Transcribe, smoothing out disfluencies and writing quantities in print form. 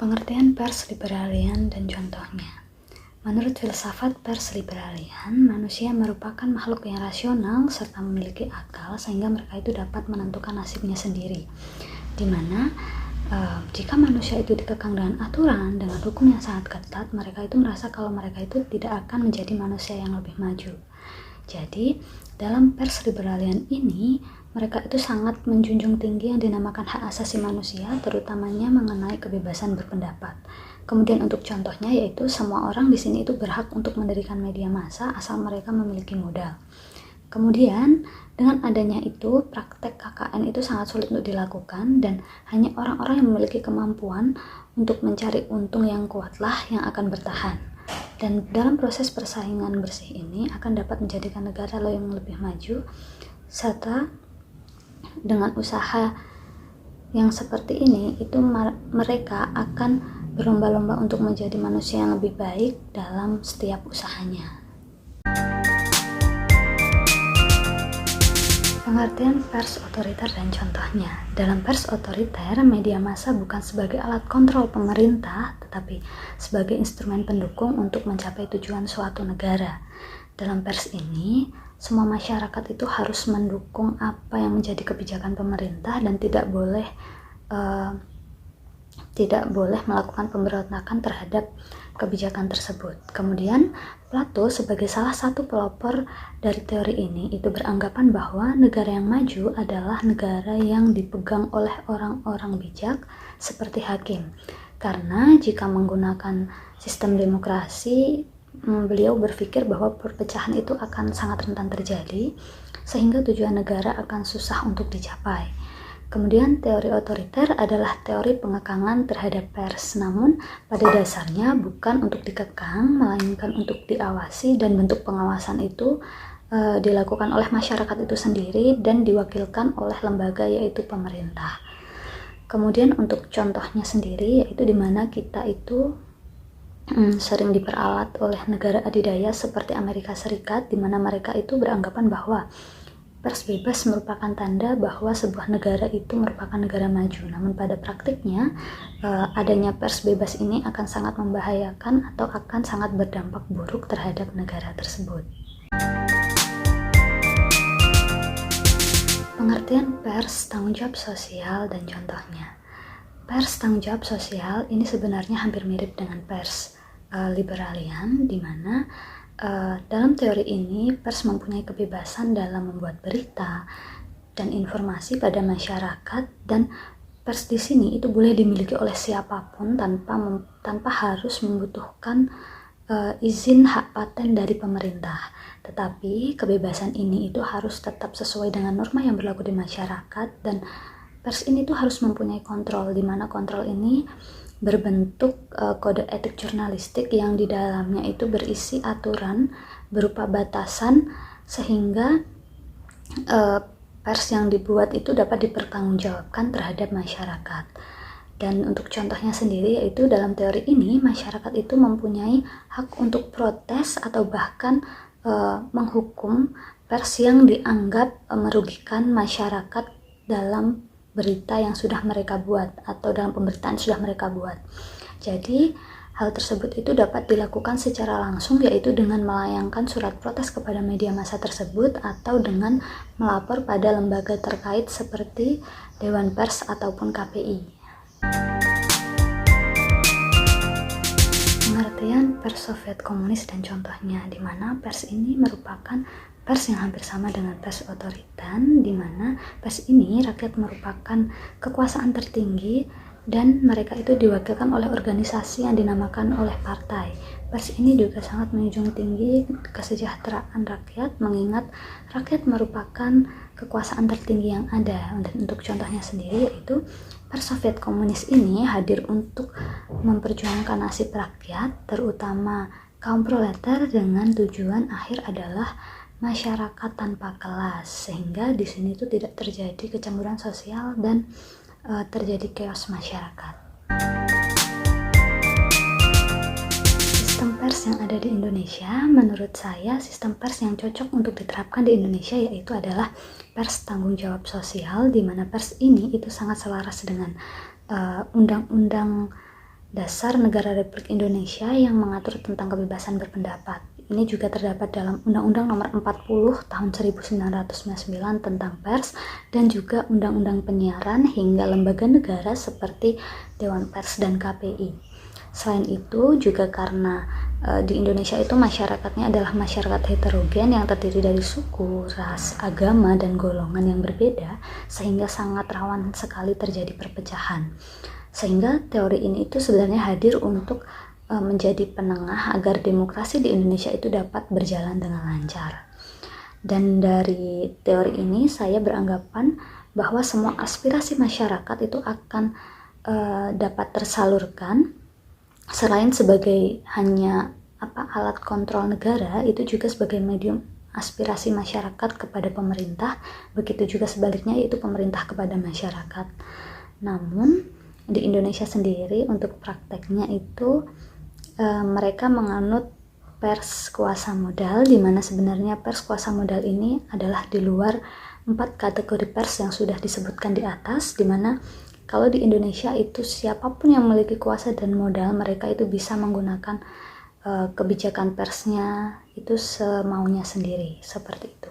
Pengertian pers liberalian dan contohnya. Menurut filsafat pers liberalian, manusia merupakan makhluk yang rasional serta memiliki akal sehingga mereka itu dapat menentukan nasibnya sendiri. Dimana jika manusia itu dikekang dengan aturan, dengan hukum yang sangat ketat, mereka itu merasa kalau mereka itu tidak akan menjadi manusia yang lebih maju. Jadi, dalam pers liberalian ini, mereka itu sangat menjunjung tinggi yang dinamakan hak asasi manusia, terutamanya mengenai kebebasan berpendapat. Kemudian untuk contohnya yaitu semua orang di sini itu berhak untuk mendirikan media massa asal mereka memiliki modal. Kemudian dengan adanya itu, praktek KKN itu sangat sulit untuk dilakukan dan hanya orang-orang yang memiliki kemampuan untuk mencari untung yang kuatlah yang akan bertahan. Dan dalam proses persaingan bersih ini akan dapat menjadikan negara yang lebih maju, serta dengan usaha yang seperti ini itu mereka akan berlomba-lomba untuk menjadi manusia yang lebih baik dalam setiap usahanya. Pengertian pers otoriter dan contohnya. Dalam pers otoriter, media massa bukan sebagai alat kontrol pemerintah, tetapi sebagai instrumen pendukung untuk mencapai tujuan suatu negara. Dalam pers ini, semua masyarakat itu harus mendukung apa yang menjadi kebijakan pemerintah dan tidak boleh melakukan pemberontakan terhadap kebijakan tersebut. Kemudian Plato sebagai salah satu pelopor dari teori ini itu beranggapan bahwa negara yang maju adalah negara yang dipegang oleh orang-orang bijak seperti hakim. Karena jika menggunakan sistem demokrasi, beliau berpikir bahwa perpecahan itu akan sangat rentan terjadi sehingga tujuan negara akan susah untuk dicapai. Kemudian teori otoriter adalah teori pengekangan terhadap pers, namun pada dasarnya bukan untuk dikekang, melainkan untuk diawasi, dan bentuk pengawasan itu dilakukan oleh masyarakat itu sendiri dan diwakilkan oleh lembaga yaitu pemerintah. Kemudian untuk contohnya sendiri yaitu di mana kita itu sering diperalat oleh negara adidaya seperti Amerika Serikat, di mana mereka itu beranggapan bahwa pers bebas merupakan tanda bahwa sebuah negara itu merupakan negara maju. Namun pada praktiknya, adanya pers bebas ini akan sangat membahayakan atau akan sangat berdampak buruk terhadap negara tersebut. Pengertian pers, tanggung jawab sosial, dan contohnya. Pers tanggung jawab sosial ini sebenarnya hampir mirip dengan pers liberalian, di mana dalam teori ini, pers mempunyai kebebasan dalam membuat berita dan informasi pada masyarakat, dan pers di sini itu boleh dimiliki oleh siapapun tanpa harus membutuhkan izin hak paten dari pemerintah. Tetapi kebebasan ini itu harus tetap sesuai dengan norma yang berlaku di masyarakat, dan pers ini tuh harus mempunyai kontrol, di mana kontrol ini berbentuk kode etik jurnalistik yang di dalamnya itu berisi aturan berupa batasan sehingga pers yang dibuat itu dapat dipertanggungjawabkan terhadap masyarakat. Dan untuk contohnya sendiri yaitu dalam teori ini masyarakat itu mempunyai hak untuk protes atau bahkan menghukum pers yang dianggap merugikan masyarakat dalam berita yang sudah mereka buat atau dalam pemberitaan sudah mereka buat. Jadi hal tersebut itu dapat dilakukan secara langsung, yaitu dengan melayangkan surat protes kepada media massa tersebut atau dengan melapor pada lembaga terkait seperti Dewan Pers ataupun KPI. Pengertian pers Soviet komunis dan contohnya, di mana pers ini merupakan pers yang hampir sama dengan pers otoriter, di mana pers ini rakyat merupakan kekuasaan tertinggi dan mereka itu diwakilkan oleh organisasi yang dinamakan oleh partai. Pers ini juga sangat menjunjung tinggi kesejahteraan rakyat, mengingat rakyat merupakan kekuasaan tertinggi yang ada. Dan untuk contohnya sendiri yaitu pers Soviet komunis ini hadir untuk memperjuangkan nasib rakyat, terutama kaum proletar, dengan tujuan akhir adalah masyarakat tanpa kelas, sehingga di sini itu tidak terjadi kecemburuan sosial dan terjadi chaos masyarakat. Sistem pers yang ada di Indonesia, menurut saya sistem pers yang cocok untuk diterapkan di Indonesia yaitu adalah pers tanggung jawab sosial, di mana pers ini itu sangat selaras dengan undang-undang Dasar Negara Republik Indonesia yang mengatur tentang kebebasan berpendapat. Ini juga terdapat dalam Undang-Undang Nomor 40 Tahun 1999 tentang pers dan juga Undang-Undang Penyiaran hingga lembaga negara seperti Dewan Pers dan KPI. Selain itu juga karena di Indonesia itu masyarakatnya adalah masyarakat heterogen yang terdiri dari suku, ras, agama, dan golongan yang berbeda, sehingga sangat rawan sekali terjadi perpecahan. Sehingga teori ini itu sebenarnya hadir untuk menjadi penengah agar demokrasi di Indonesia itu dapat berjalan dengan lancar. Dan dari teori ini saya beranggapan bahwa semua aspirasi masyarakat itu akan dapat tersalurkan, selain sebagai hanya alat kontrol negara, itu juga sebagai medium aspirasi masyarakat kepada pemerintah, begitu juga sebaliknya, yaitu pemerintah kepada masyarakat. Namun di Indonesia sendiri untuk prakteknya itu mereka menganut pers kuasa modal, di mana sebenarnya pers kuasa modal ini adalah di luar 4 kategori pers yang sudah disebutkan di atas, di mana kalau di Indonesia itu siapapun yang memiliki kuasa dan modal, mereka itu bisa menggunakan kebijakan persnya itu semaunya sendiri, seperti itu.